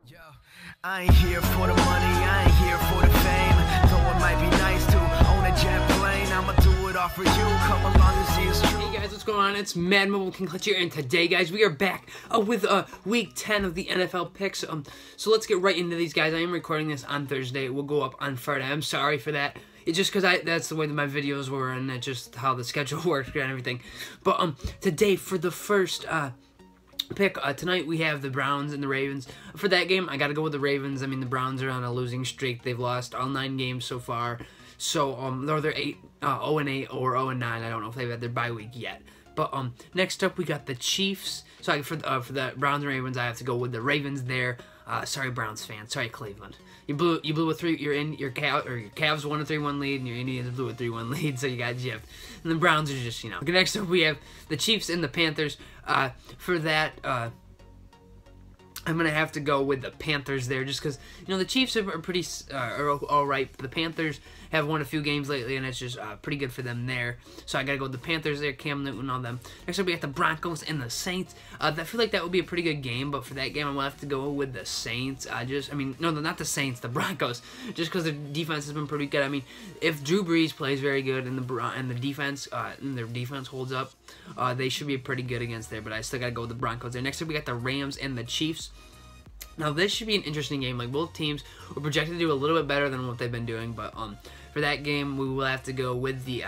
Yo, I ain't here for the money, I ain't here for the fame. Though it might be nice to own a jet plane, I'ma do it all for you. Come along and see it's true. Hey guys, what's going on? It's Mad Mobile King Clutch here, and today, guys, we are back with Week 10 of the NFL picks. So let's get right into these, guys. I am recording this on Thursday. It will go up on Friday. I'm sorry for that. It's just because that's the way that my videos were, and that's just how the schedule works and everything. But today, for the first pick, tonight we have the Browns and the Ravens. For that game, I gotta go with the Ravens. I mean, the Browns are on a losing streak. They've lost all 9 games so far. So they're 0-8 or 0-9. I don't know if they've had their bye week yet. But next up we got the Chiefs. So for the Browns and Ravens, I have to go with the Ravens there. Sorry, Browns fans. Sorry, Cleveland. You blew a 3. You're in your Cavs won a 3-1 lead, and your Indians blew a 3-1 lead. So you got gypped. And the Browns are just, Okay, next up we have the Chiefs and the Panthers. For that, I'm gonna have to go with the Panthers there, just because the Chiefs are pretty all right. The Panthers have won a few games lately, and it's just pretty good for them there. So I gotta go with the Panthers there, Cam Newton, all them. Next up we got the Broncos and the Saints. I feel like that would be a pretty good game, but for that game I'm gonna have to go with the Saints. No, not the Saints, the Broncos, just because their defense has been pretty good. I mean, if Drew Brees plays very good and the defense and their defense holds up, they should be pretty good against there. But I still gotta go with the Broncos there. Next up we got the Rams and the Chiefs. Now this should be an interesting game. Like, both teams were projected to do a little bit better than what they've been doing, but for that game we will have to go with the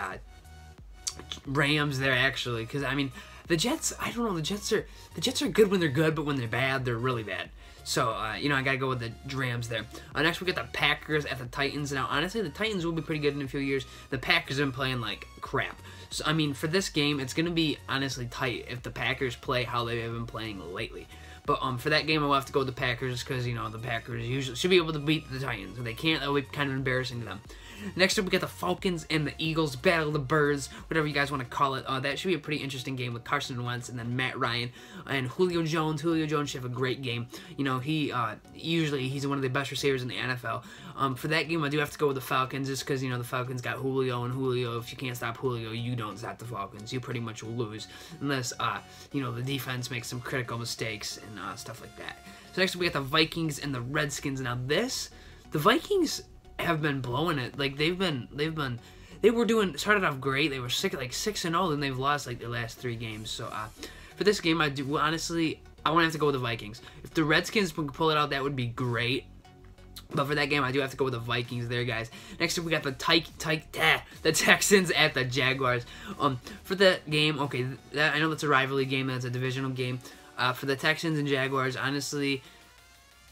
Rams there, actually, because I mean the Jets. I don't know. The Jets are good when they're good, but when they're bad, they're really bad. So I gotta go with the Rams there. Next we got the Packers at the Titans. Now honestly, the Titans will be pretty good in a few years. The Packers have been playing like crap. So I mean, for this game, it's gonna be honestly tight if the Packers play how they have been playing lately. But for that game, I'll have to go with the Packers because, the Packers usually should be able to beat the Titans. If they can't, that would be kind of embarrassing to them. Next up, we got the Falcons and the Eagles, Battle of the Birds, whatever you guys want to call it. That should be a pretty interesting game with Carson Wentz and then Matt Ryan and Julio Jones. Julio Jones should have a great game. He's one of the best receivers in the NFL. For that game, I do have to go with the Falcons just because, the Falcons got Julio, and Julio, if you can't stop Julio, you don't stop the Falcons. You pretty much will lose unless, the defense makes some critical mistakes and stuff like that. So next we got the Vikings and the Redskins. Now the Vikings have been blowing it. Like, they started off great. They were 6-0, then they've lost like their last 3 games. So for this game, I want to have to go with the Vikings. If the Redskins can pull it out, that would be great. But for that game, I do have to go with the Vikings there, guys. Next up, we got the Texans at the Jaguars. For that game, okay, I know that's a rivalry game. That's a divisional game. For the Texans and Jaguars, honestly,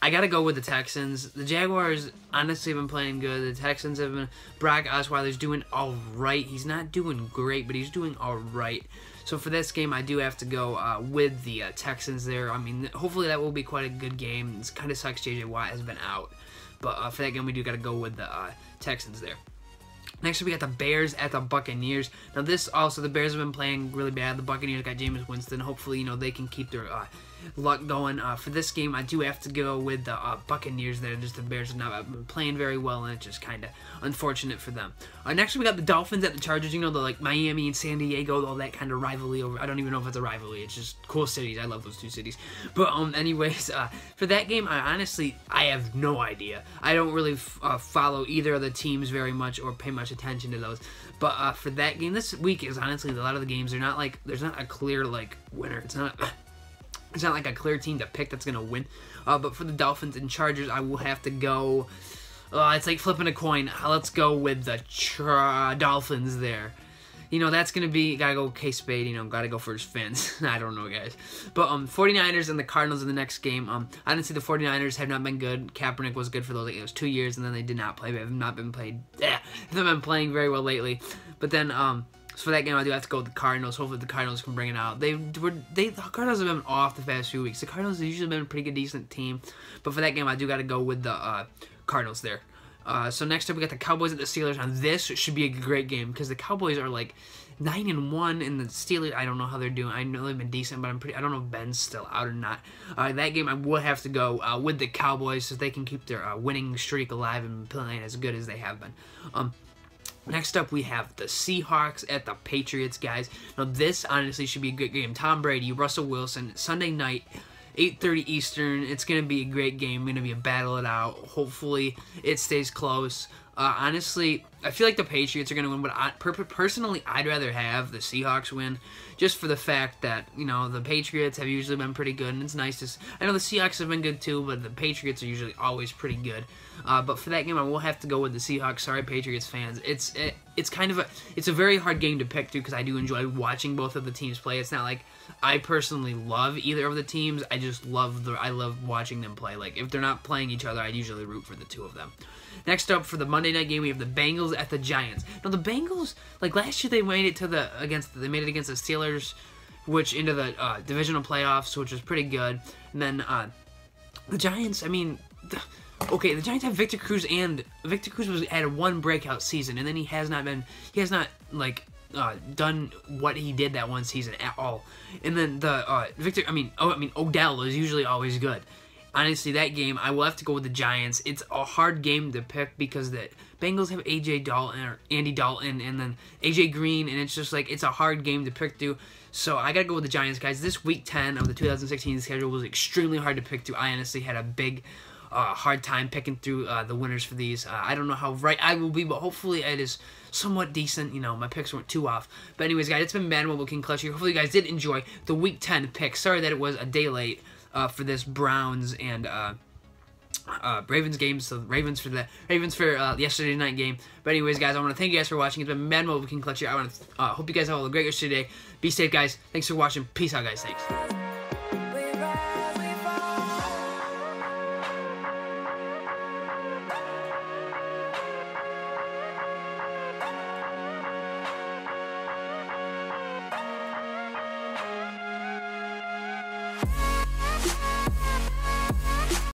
I gotta go with the Texans. The Jaguars honestly have been playing good. The Texans have been. Brock Osweiler's doing all right. He's not doing great, but he's doing all right. So for this game, I do have to go with the Texans there. I mean, hopefully that will be quite a good game. It kind of sucks J.J. Watt has been out. But for that game, we do got to go with the Texans there. Next up, we got the Bears at the Buccaneers. Now this also, the Bears have been playing really bad. The Buccaneers got Jameis Winston. Hopefully, they can keep their luck going. For this game, I do have to go with the Buccaneers there. Just the Bears have not been playing very well, and it's just kind of unfortunate for them. Next, we got the Dolphins at the Chargers. The like Miami and San Diego, all that kind of rivalry. I don't even know if it's a rivalry. It's just cool cities. I love those 2 cities. But anyways, for that game, I have no idea. I don't really follow either of the teams very much or pay much attention to those. But for that game, this week is honestly a lot of the games are not like there's not a clear winner. It's not like a clear team to pick that's going to win. But for the Dolphins and Chargers, I will have to go. It's like flipping a coin. Let's go with the Dolphins there. That's going to be, gotta go K-Spade, gotta go for his fins. I don't know, guys. But 49ers and the Cardinals in the next game. I didn't see the 49ers have not been good. Kaepernick was good for those, it was 2 years, and then they did not play. They have not been played. They haven't been playing very well lately. But then, so for that game, I do have to go with the Cardinals. Hopefully the Cardinals can bring it out. The Cardinals have been off the past few weeks. The Cardinals have usually been a pretty good, decent team. But for that game, I do got to go with the Cardinals there. So next up, we got the Cowboys at the Steelers. Now this should be a great game because the Cowboys are like 9-1, and the Steelers, I don't know how they're doing. I know they've been decent, but I don't know if Ben's still out or not. That game, I will have to go with the Cowboys so they can keep their winning streak alive and playing as good as they have been. Next up, we have the Seahawks at the Patriots, guys. Now, this honestly should be a good game. Tom Brady, Russell Wilson, Sunday night. 8:30 Eastern. It's going to be a great game. Going to be a battle it out. Hopefully, it stays close. Honestly, I feel like the Patriots are going to win, but personally, I'd rather have the Seahawks win, just for the fact that, you know, the Patriots have usually been pretty good, and it's nice to I know the Seahawks have been good too, but the Patriots are usually always pretty good. But for that game, I will have to go with the Seahawks. Sorry, Patriots fans. It's kind of a very hard game to pick through because I do enjoy watching both of the teams play. It's not like I personally love either of the teams. I just love I love watching them play. Like, if they're not playing each other, I usually root for the two of them. Next up, for the Monday night game, we have the Bengals at the Giants. Now, the Bengals, like last year, they made it against the Steelers, which into the divisional playoffs, which was pretty good. And then the Giants, I mean, the Giants have Victor Cruz, and Victor Cruz had one breakout season, and then he has not done what he did that one season at all. And then the Odell is usually always good. Honestly, that game, I will have to go with the Giants. It's a hard game to pick because the Bengals have Andy Dalton, and then AJ Green, and it's just like, it's a hard game to pick through. So I gotta go with the Giants, guys. This week 10 of the 2016 schedule was extremely hard to pick through. I honestly had a big hard time picking through the winners for these. I don't know how right I will be, but hopefully it is somewhat decent. You know, my picks weren't too off. But anyways, guys, it's been Mad Mobile King Clutch here. Hopefully you guys did enjoy the week 10 pick. Sorry that it was a day late for this Browns and Ravens game. So Ravens for yesterday night game. But anyways, guys, I want to thank you guys for watching. It's been Mad Mobile King Clutch here. I want to hope you guys have a great rest of your day. Be safe, guys. Thanks for watching. Peace out, guys. Thanks.